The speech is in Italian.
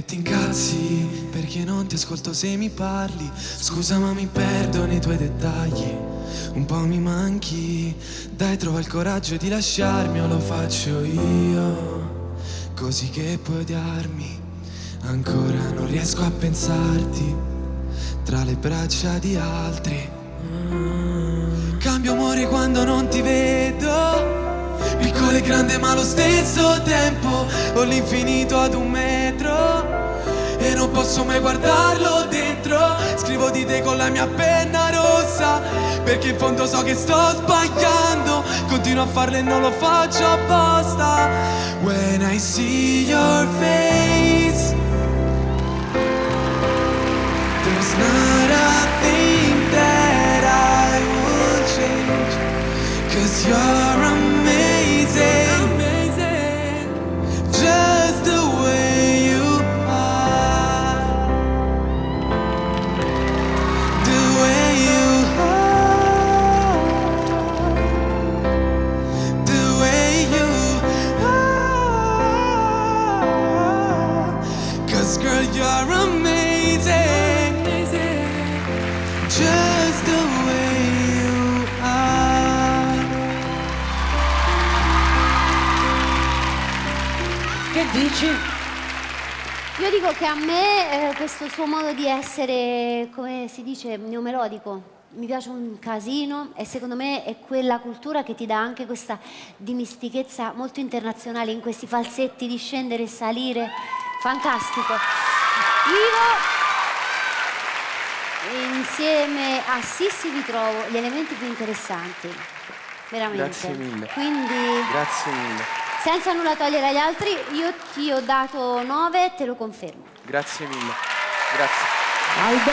E ti incazzi perché non ti ascolto se mi parli. Scusa ma mi perdo nei tuoi dettagli, un po' mi manchi. Dai, trova il coraggio di lasciarmi o lo faccio io, così che puoi odiarmi. Ancora non riesco a pensarti tra le braccia di altri. Cambio amore quando non ti vedo, piccolo e grande ma allo stesso tempo. Ho l'infinito ad 1 metro e non posso mai guardarlo dentro. Scrivo di te con la mia penna rossa, perché in fondo so che sto sbagliando. Continuo a farlo e non lo faccio apposta. When I see your face, there's not a thing that I would change, 'cause you're amazing, just the way you are, the way you are, the way you are, 'cause girl you're amazing, just the way you are. Che dici? Io dico che a me questo suo modo di essere, come si dice, neomelodico, mi piace un casino e secondo me è quella cultura che ti dà anche questa dimistichezza molto internazionale in questi falsetti di scendere e salire. Fantastico. Io insieme a Sissi vi trovo gli elementi più interessanti. Veramente. Grazie mille. Quindi, Grazie mille. senza nulla togliere agli altri, io ti ho dato 9, te lo confermo. Grazie mille. Grazie. Albe.